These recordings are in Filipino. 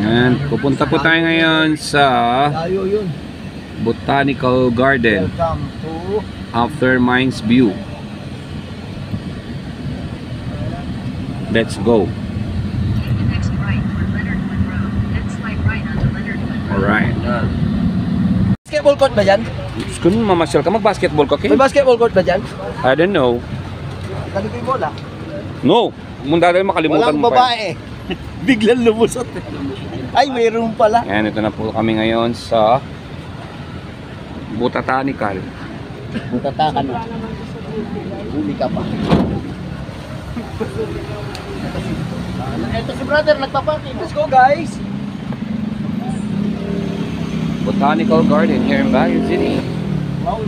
Ayan, pupunta po tayo ngayon sa Botanical Garden after Mines View. Let's go. Alright. Basketball court ba dyan? Kung mamasyal ka, mag-basketball ka, May basketball court ba dyan? I don't know. Ganito yung bola. No! Munda dahil makalimutan Walang mo pa. babae. Biglang lumusot. Ay, mayroon pala. Ayan, ito na po kami ngayon sa Botanical. Butatakan mo. Huli ka pa. Ito si brother, nagpapakin. Let's go, guys. Botanical Garden here in Baguio City.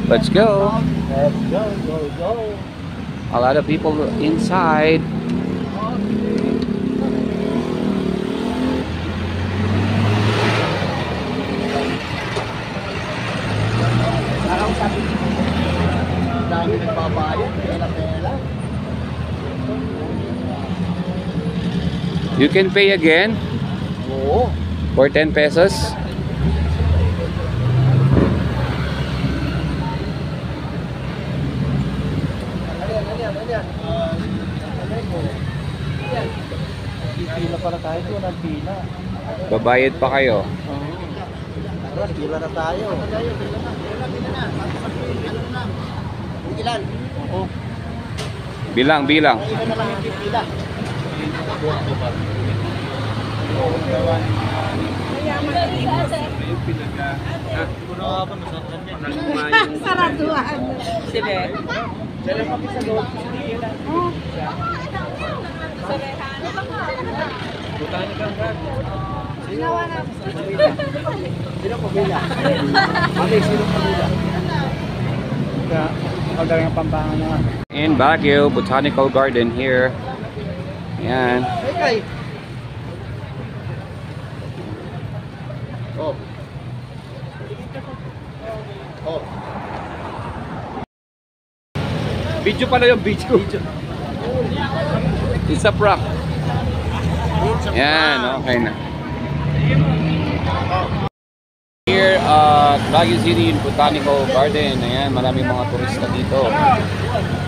Let's go. Let's go, go, go. A lot of people inside. Parang sabi ko, dami nagbabayad, pera-pera. You can pay again Oo. for 10 pesos. Pila para tayo doon, ang pila. Babayad pa kayo. Tara, pila na tayo. Ilan? Oo. Bilang. Ilan na lang yung pila? Saratuan. Sige. Sino pumila? Mami, sino pumila? Order ng pambangan na. In Baguio Botanical Garden here. Yan. Hey, Oh. Oh. Video pala yung video. It's a prank. Yan, okay na. Here at Baguio City in Botanical Garden. Ayan, maraming mga turista dito.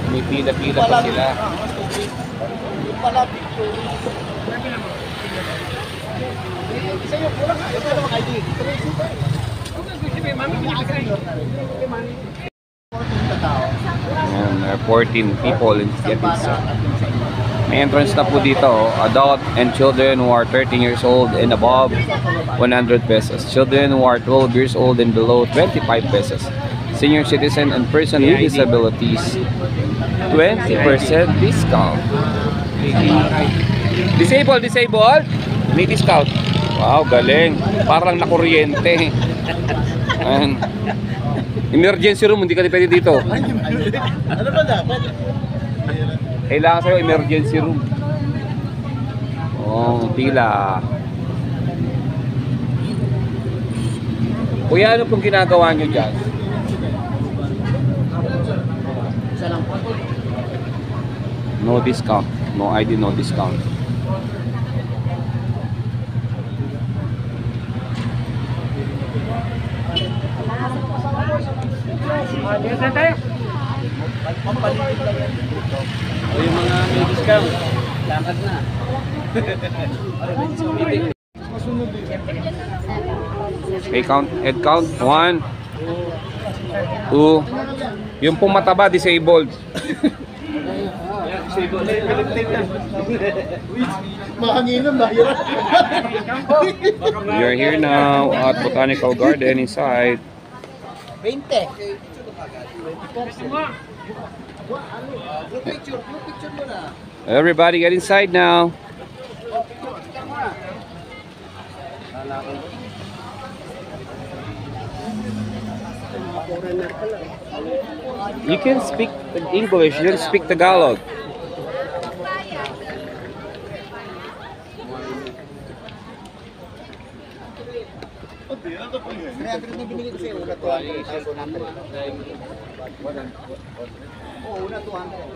May pila-pila pa sila. Ayan, there are 14 people getting set. May entrance na po dito, adult and children who are 13 years old and above, 100 pesos. Children who are 12 years old and below, 25 pesos. Senior citizen and person with disabilities, 20% discount. Disabled? May discount. Wow, galing. Parang nakuryente. Ayan. Emergency room, hindi ka pwede dito. Ano ba dapat? Kailangan sa'yo emergency room. Oh, pila. Kuya, ano pong ginagawa nyo dyan? Isa lang po. No discount. No ID, no discount. Pampaligid lang yan. O yung mga may discount. Lakad na. Okay, count. Head count. 1, 2. Yung pong mataba, disabled. Mahanginan ba yun? We are here now at Botanical Garden inside. 20. Everybody get inside now. You can speak English, you can speak Tagalog. Oo, una 200.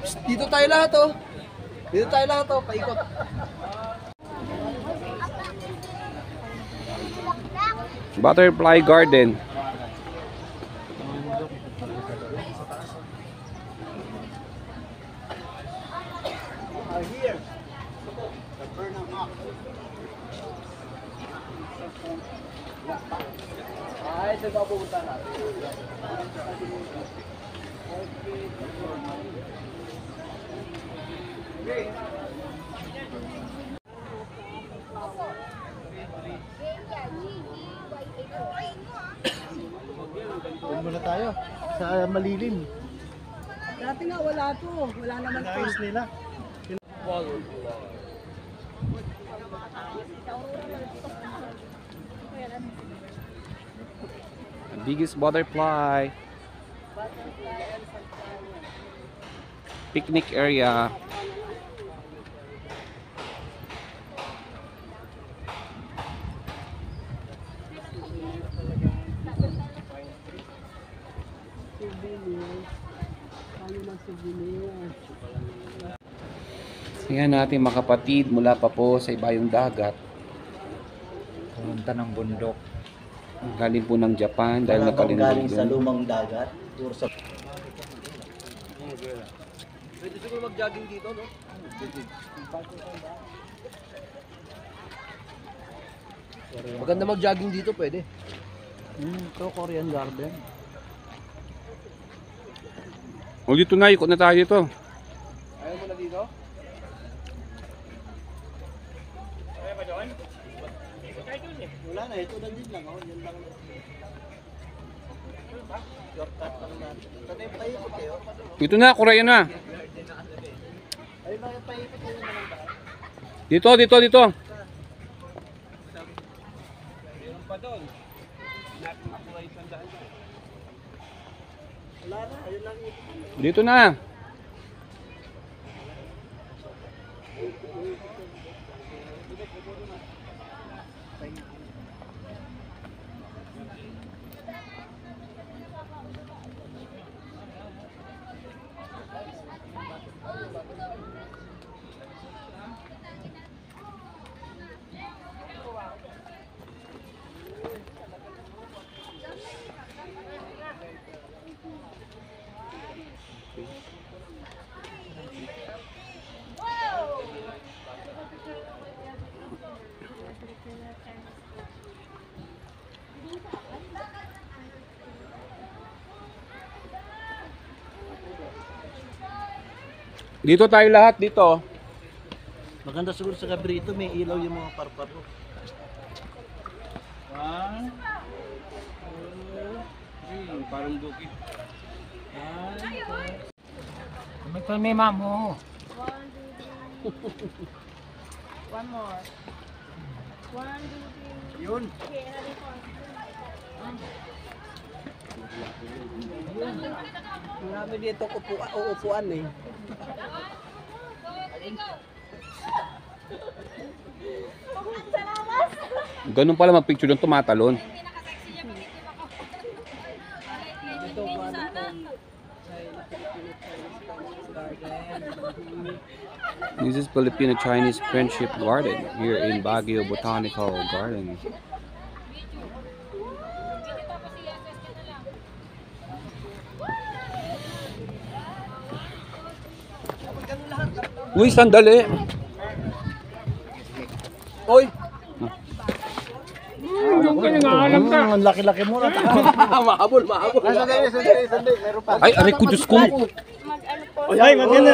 Dito tayo lahat oh. Dito tayo lahat oh, paikot. Butterfly Garden. Here. Ay, ito ba pupunta natin? Doon muna tayo sa malilim. Dati nga wala to. Wala naman to. Ayos nila. The biggest butterfly. Picnic area. Tingnan natin mga kapatid mula pa po sa ibayong dagat. Pumunta ng bundok. Galing po ng Japan dahil Galing sa nakalindol. lumang dagat. Puro sa... Pwede siguro mag-jogging dito, no? Maganda mag-jogging dito, pwede. Ito, Korean Garden. O dito na, ikot na tayo dito. Ayaw mo na dito? Wala na, ito na din lang. Oh. Yan lang. Shortcut lang natin. Ito yung paikot eh. Oh. Dito na, Korea na. Ayun na yung paikot eh. Dito, dito, dito. Wala na, ayun lang yun. Dito na. Dito tayo lahat, dito. Maganda siguro sa gabi rito, may ilaw yung mga parparo. Parang duki. May mamo. One more. One, two, three. Yun. Okay, ready for Marami dito uupuan eh. Ganun pala mag-picture doon, tumatalon. This is Filipino-Chinese Friendship Garden here in Baguio Botanical Garden. Uy, sandali! Oy! Ang laki-laki mo na. Mahabol, mahabol. Sandali. Meron pa. Ay, aray ko, Diyos ko! mag-ano po. Ay, maganda.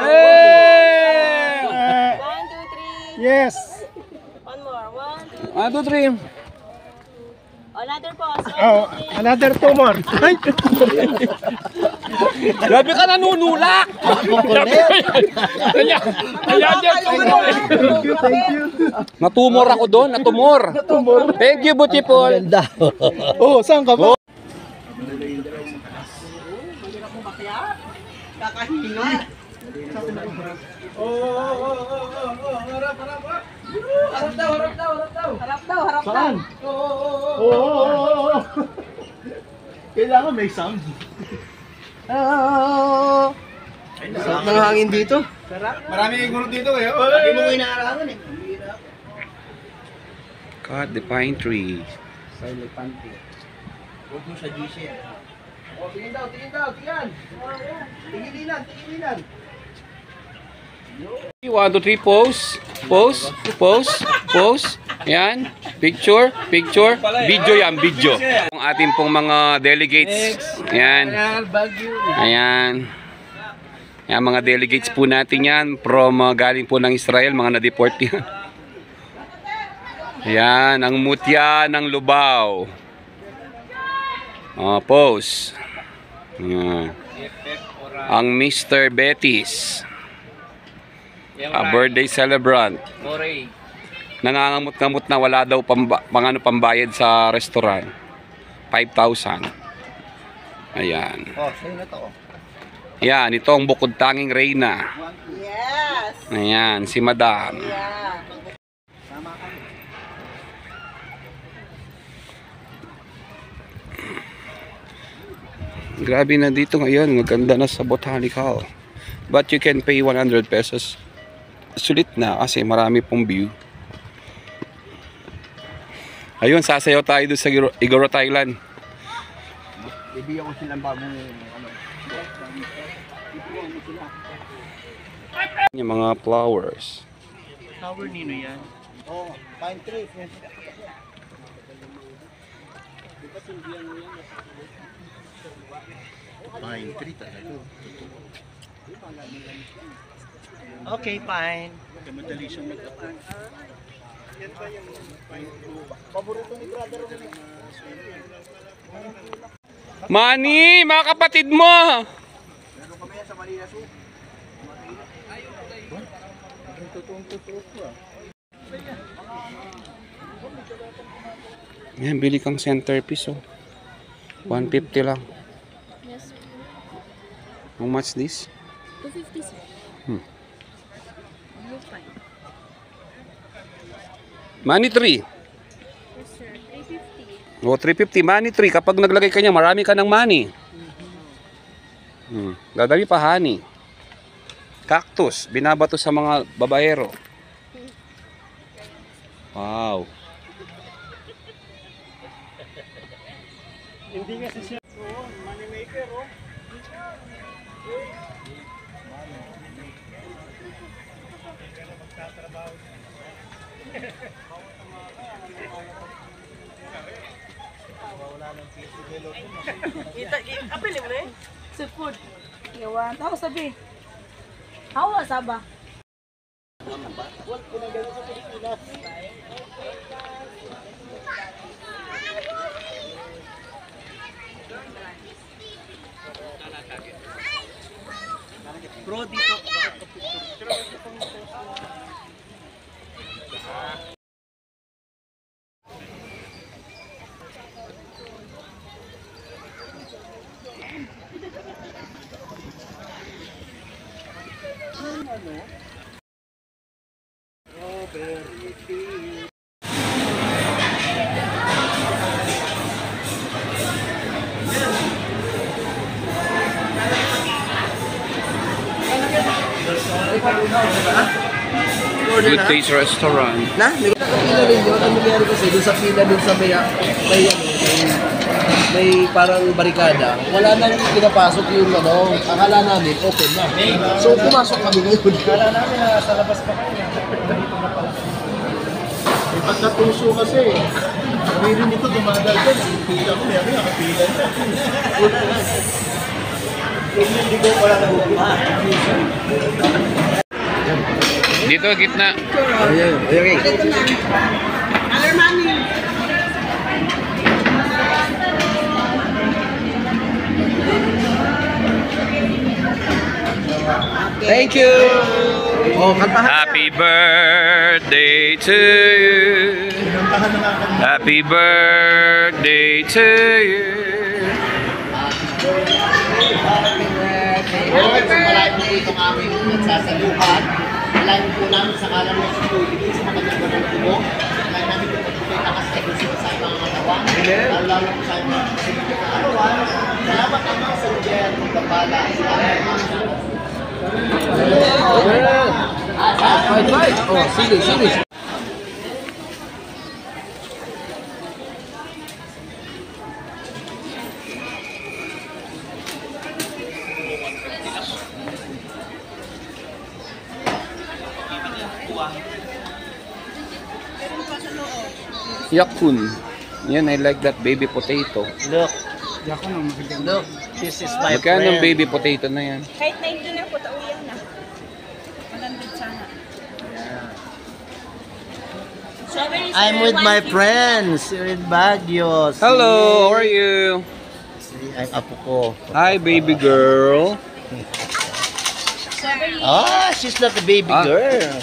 Hey! 1, 2, 3. Yes. One more. 1, 1, 2. 2, 3. Another pause. 1, Oh, 2, 3. another two more. Ay, Grabe ka nanunulak! thank you. Natumor ako doon, natumor. Thank you, beautiful. Ganda. Oh, saan ka ba? Kakahinga. Harap daw. Saan? Oo. Kailangan may sound. Sarap ng hangin dito. God, the pine tree. Huwag mo sa GC. Oh, tingin daw. Tingin. 1, 2, 3, pose. Yan. Picture. Video yan, video. Ang ating pong mga delegates. Yan. Ayan. Yan, mga delegates po natin yan. From galing po ng Israel, mga na-deport yan. Ayan, ang mutya ng Lubao. Pose. Ayan. Ang Mr. Betis. A birthday celebrant. Nangangamot-ngamot na wala daw pambayad sa restaurant. 5,000. Ayan. Oh, sa'yo na to. Ayan, ito ang bukod tanging reyna. Yes. Ayan, si Madam. Yeah. Grabe na dito ngayon. Maganda na sa Botanical. But you can pay 100 pesos. Sulit na kasi marami pong view. Ayun, sasayaw tayo doon sa Igoro, Thailand. Bibigyan ko silang bagong Yung mga flowers. Flower nino yan. Oh, pine tree. Pine tree talaga. Okay, fine. Madali siyang mag-apply. Yan ba yung paborito ni brother? Manny, mga kapatid mo! Meron kami yan sa Manila Zoo. Totoong-totoo ko ah. Yan, bili kang centerpiece oh. 150 lang. Yes, sir. How much this? 250, sir. Blue pine. Money tree. Yes, sir. 350. O, 350. Money tree. Kapag naglagay ka niya, marami ka ng money. Dadami pa honey. Cactus. Binabato sa mga babaero. Wow. Hindi kasi siya. Oo, money maker oh. Apili mo na eh. Sa food. Yawan. Ako sabi. Hawa saba. Bro, dito. Good Taste Restaurant. Na? Nakapila rin yun. Ang nangyari kasi doon sa pila doon sa may parang barikada. Wala nang pinapasok yung ano. Akala namin open na. So pumasok kami ngayon. Akala namin na sa labas pa kayo. May pagkatuso kasi. Kami rin dito dumadal dyan. Pila ko. May nakapila na. Hindi ko pala nabubuha. Dito, gitna. Okay. Other money. Thank you. Oh, kantahan. Happy birthday to you. Happy birthday to you. Malayo po itong aming nagsasaluhan. Malayo po namin sa kalan ng security sa mga nagbago ng tubo. Malayo namin po ito ay nakasagusin sa mga katawan. Lalo po sa mga security na arawan. Salamat naman sa Lugyan, magkabala sa aming mga Oh, sige. Yakun. Yan, I like that baby potato. Look, Yako na magiging. look. This is my Magkano ang friend. baby potato na yan? Kahit 90 na po, tauyan na. 100 sana. Strawberries I'm with my friends here in Baguio. See? Hello, how are you? See, ang apo ko. Hi, baby girl. Strawberries. Ah, she's not a baby Ah. girl.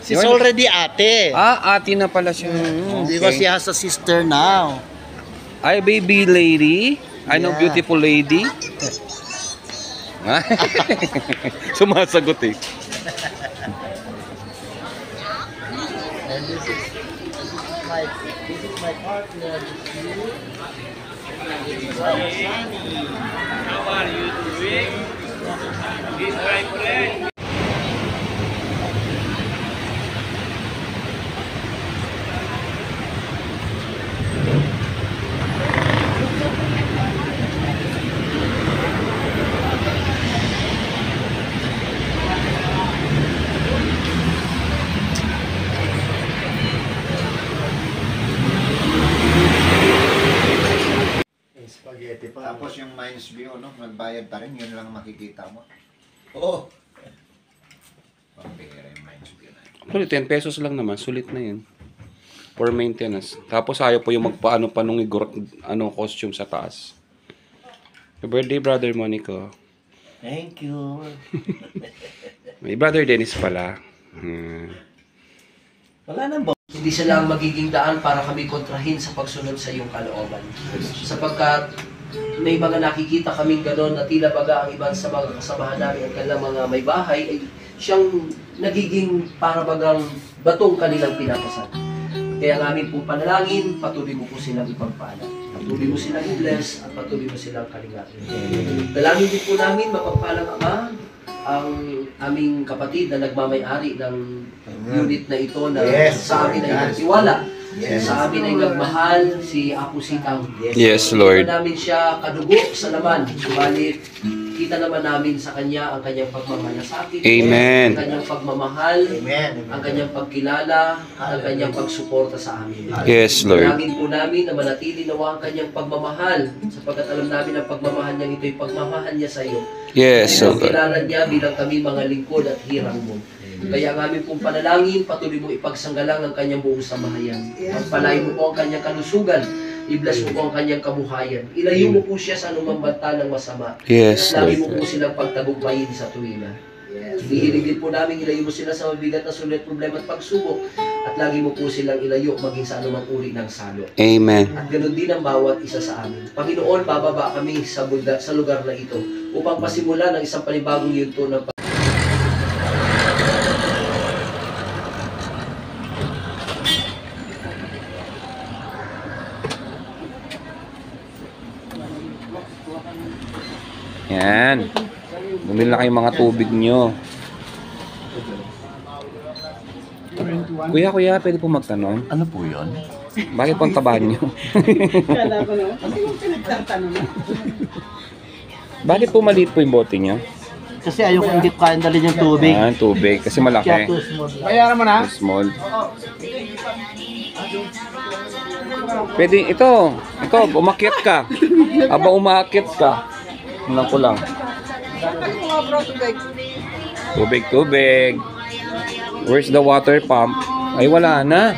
She's You're- already ate. Ate na pala siya. Because she has a sister now. Hi, baby lady. I know, Yeah. beautiful lady. Sumasagot eh. And this is my partner. Spaghetti pa. Tapos yung Mines View, no? Magbayad pa rin, yun lang makikita mo. Oo. Pambira yung Mines View na. Sulit, 10 pesos lang naman. Sulit na yun. For maintenance. Tapos ayaw po yung magpaano pa nung costume sa taas. Happy birthday, brother Monica. Thank you. May brother Dennis pala. Wala nang Hindi sila ang magiging daan para kami kontrahin sa pagsunod sa iyong kalooban. Sapagkat may mga nakikita kaming gano'n na tila baga ang iban sa mga kasamahan namin ang kanilang mga may bahay ay siyang nagiging para bagang batong kanilang pinapasan. Kaya ang aming pong panalangin, patuloy mo po silang ipagpala. Patuloy mo silang i-bless at patuloy mo silang kalingapin. Dalangin din po namin mapagpalang Ama ang aming kapatid na nagmamay-ari ng unit na ito na sa amin ay nagtiwala. Sa amin ay nagmahal si Apo Sikang. Yes, Lord. Kita namin siya kadugo sa laman. Subalit, kita naman namin sa Kanya ang Kanyang pagmamalasakit. Amen. Ang Kanyang pagmamahal. Amen. Ang Kanyang pagkilala. At ang Kanyang pagsuporta sa amin. Yes, Lord. Dalangin po namin na manatili nawa ang Kanyang pagmamahal. Sapagkat alam namin ang pagmamahal niya ito'y pagmamahal niya sa iyo. Yes, Ang Lord. kilala niya bilang kami mga lingkod at hirang mo. Kaya ang aming pong panalangin, patuloy mo ipagsanggalang ang kanyang buong samahayan. Pagpalain mo po ang kanyang kalusugan. I-bless mo po ang kanyang kabuhayan. Ilayo mo po siya sa anumang banta ng masama. Yes, At lagi mo Lord. po silang pagtagumpayin sa tuwina. Hihiling din po namin ilayo mo sila sa mabigat na sulit, problema at pagsubok. At lagi mo po silang ilayo maging sa anumang uri ng salo. Amen. At ganoon din ang bawat isa sa amin. Panginoon, bababa kami sa lugar na ito upang pasimula ng isang panibagong yugto ng Yan. Bumili na kayong mga tubig nyo. Kuya, pwede po magtanong? Ano po yun? Bakit po ang taba nyo? Kala ko naman. Kasi yung pinagtatanong na. Bakit po maliit po yung bote nyo? Kasi ayoko hindi ko kayang dalhin yung tubig. Tubig. Kasi Kaya malaki. too small. Bayaran mo na. Small. Pwede, ito, umakyat ka. Aba umakyat ka. Tingnan ko lang. Tubig. Where's the water pump? Ay, wala na.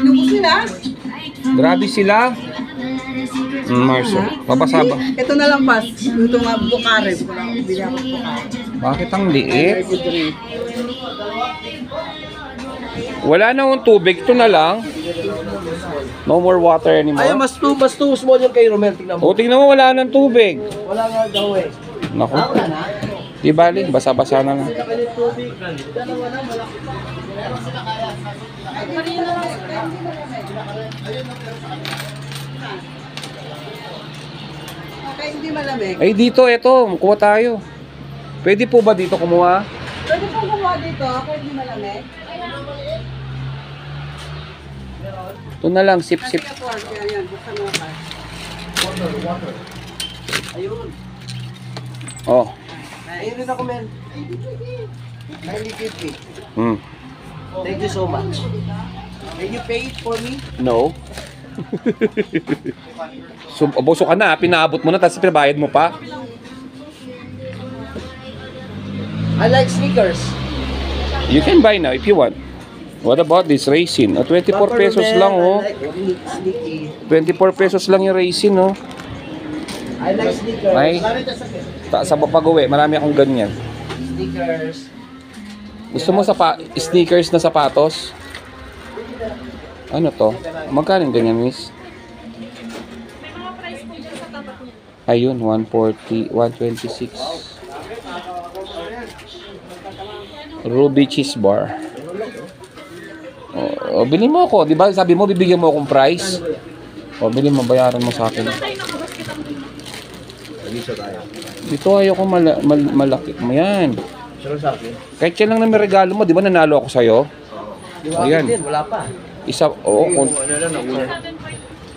Lubos nila. Grabe sila. Marso, papasaba. Ito na lang pas. Ito nga bukare. Bili ako bukare. Bakit ang liit? Wala na akong tubig. Ito na lang. No more water anymore. Ay, mas too small yun kay Romel. Tingnan mo. O, tingnan mo, wala nang tubig. Wala nga daw eh. Naku. Di bali, basa-basa na lang. Kaya hindi malamig. Ay, dito, eto. Kuha tayo. Pwede po ba dito kumuha? Pwede pong kumuha dito, kaya hindi malamig. Ito na lang, sip-sip. Kaya po, kaya yan, buksan mo ka. Water. Ayun. Oh. Ayun din ako, men. 90-50. Hmm. Thank you so much. Can you pay it for me? No. So, boso ka na, pinaabot mo na, tapos pinabayad mo pa. I like sneakers. You can buy now if you want. What about this raisin? 24 pesos lang, oh. I like sneaky. 24 pesos lang yung raisin, oh. I like sneakers. Ay, sa papag-uwi, marami akong ganyan. Sneakers. Gusto mo sneakers na sapatos? Ano to? Magkano yung ganyan, miss? Ayun, 140, 126. Ruby cheese bar. Oh, bilhin mo ako, 'di ba? Sabi mo bibigyan mo akong price. Oh, bilhin mo, bayaran mo sa akin. Dito ayoko malaki. Yan. Kahit yan lang na may regalo mo, 'di ba nanalo ako sa iyo? Ayan. Wala pa. Isa,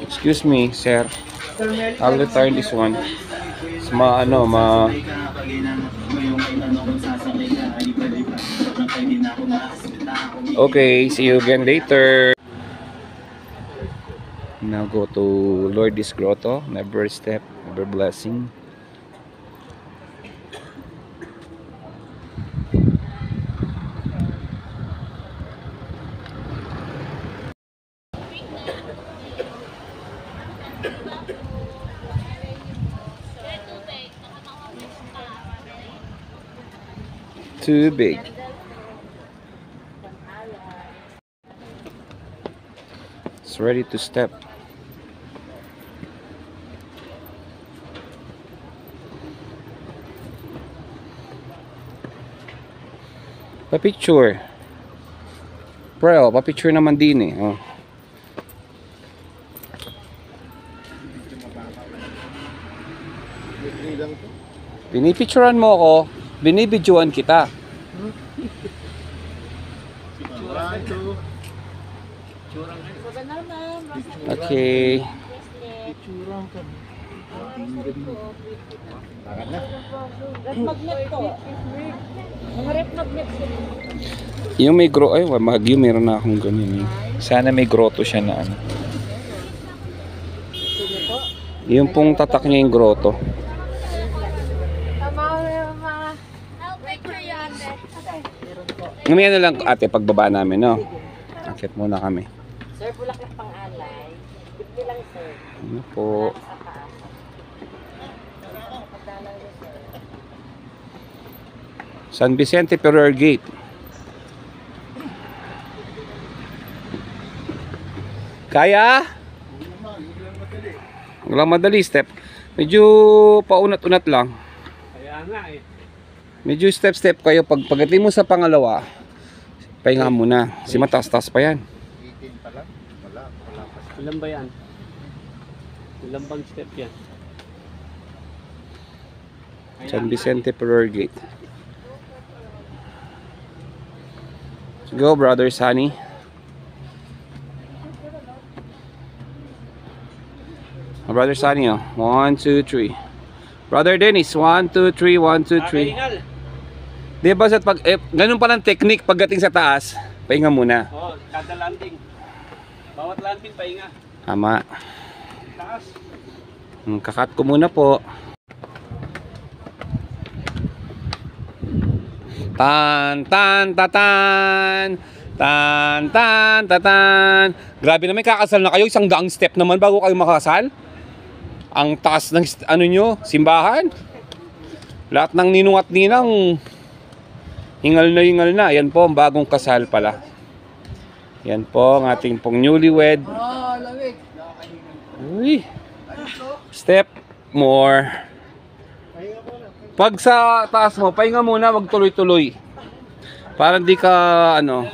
excuse me, sir. I'll return this one. Okay, see you again later. Now go to Lourdes Grotto. Never step, never blessing. Too big. It's ready to step. Pa-picture. Bro, pa-picture naman din eh. Oh. Pinipicturean mo ako, binibidyoan kita. Okay. Yung may grotto, ay Magyo, meron na akong ganyan. Sana may grotto siya na ano. Yung pong tatak niya yung grotto. Ngayon na lang ate, pagbaba namin, no? Akit muna kami. Sir, bulaklak pang alay. 50 lang, sir. Ano po? San Vicente Ferrer Gate. Kaya? Walang madali, step. Medyo paunat-unat lang. Kaya nga eh. Medyo step-step kayo. Pagdating mo sa pangalawa, pahinga muna. Si mataas-taas pa yan. 18 pa lang. Wala pa. Ilan ba yan? Ilan bang step yan? San Vicente Ferrer Gate. Let's go, brother Sunny. Brother Sunny, oh. 1, 2, 3. Brother Dennis, 1, 2, 3, 1, 2, 3. Di ba sa ganun palang technique pagdating sa taas, pahinga muna. Oo, kada landing. Bawat landing, pahinga. Tama. Taas. Kakat ko muna po. Tan tan tatan. Tan tan tatan. Grabe naman, kakasal na kayo. Isang daang step naman bago kayo makasal. Ang taas ng ano nyo, simbahan. Lahat ng ninong at ninang hingal na. Yan po ang bagong kasal pala. Yan po ang ating pong newlywed. Uy. Step more. Pag sa taas mo, pahinga muna, wag tuloy-tuloy. Para hindi ka ano.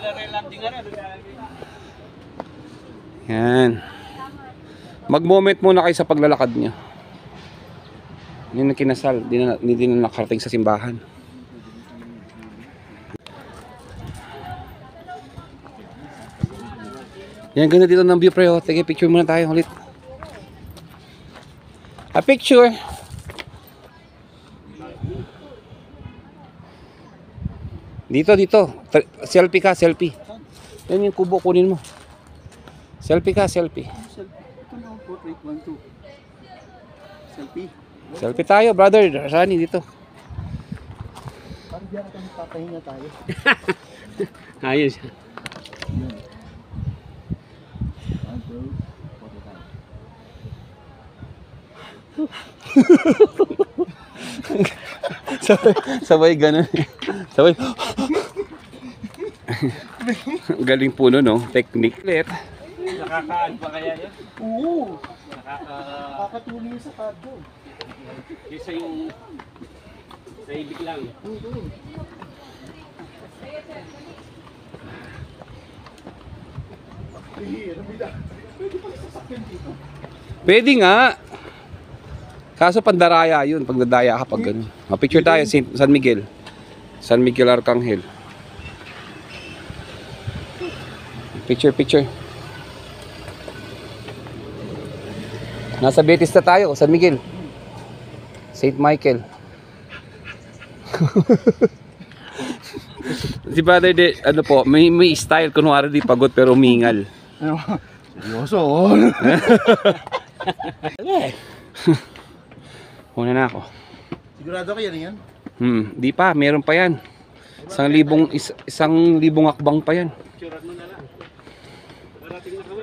Yan. Mag-moment muna kayo sa paglalakad niyo. Hindi na kinasal, hindi na nakarating sa simbahan. Yan, ganda dito ng view pre. Oh. Sige, picture muna tayo ulit. A picture. Dito. Selfie ka, selfie. Yan yung kubo, kunin mo. Selfie ka, selfie. Ito na, portrait 1, 2. Selfie. Selfie tayo, brother. Rani, dito. Parang diyan ka papahinga tayo. Ayos. sabay ganun. Sabay. Galing po no, technique ulit. Nakakaan pa kaya yan? Oo. Nakakatulong sa kado. Kesa yung sa ibig lang. Pwede nga. Kaso pandaraya yun, pagdadaya ka pag ganun. Picture tayo, San Miguel. San Miguel Arcangel. Picture. Nasa Betis na tayo, San Miguel. St. Michael. Si Brother de, ano po, may style, kunwari di pagod pero umingal. Seryoso. Una na ako. Sigurado kayo yan? Di pa, meron pa yan. Isang libong akbang pa yan. Picturean mo na lang. Parating na kami.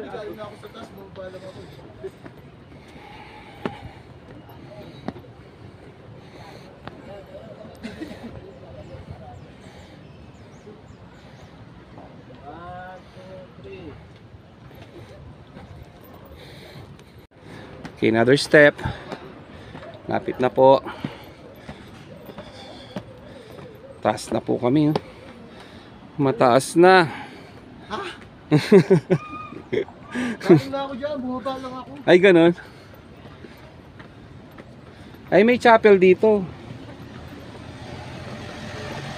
Okay, another step. Lapit na po. Taas na po kami. Mataas na. Kain na ako dyan, bumaba lang ako. Ay, ganun. Ay, may chapel dito.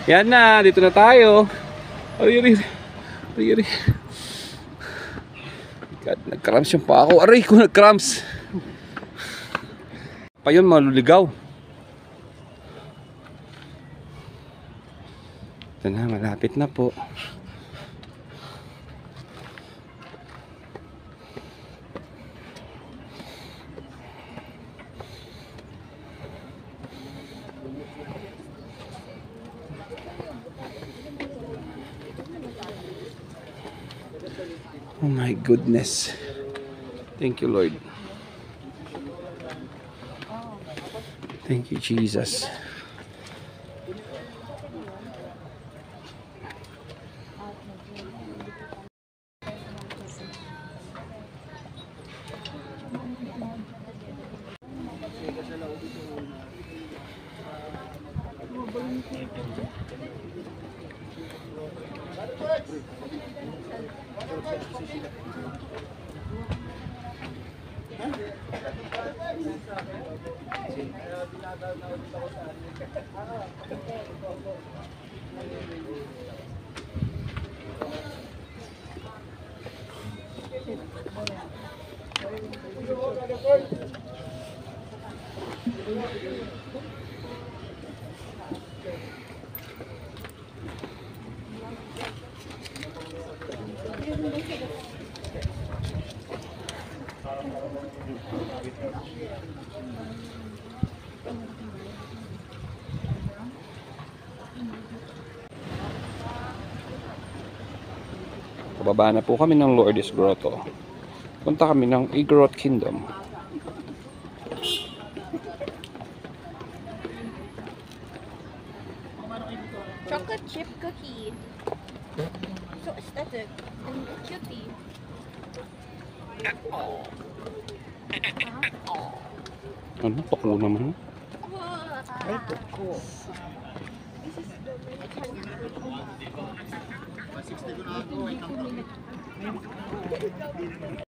Yan na, dito na tayo. Ay. God, nag-cramps yung pa ako. Aray ko, nag-cramps. Pa yun, maluligaw. Ito na, malapit na po. Oh my goodness. Thank you, Lord. Thank you, Jesus. Pababa na po kami ng Lourdes Grotto. Punta kami ng Igorot Kingdom. Chocolate chip cookie. So aesthetic and cutie. Ano? Tuklo naman. Ay, tuko. This is the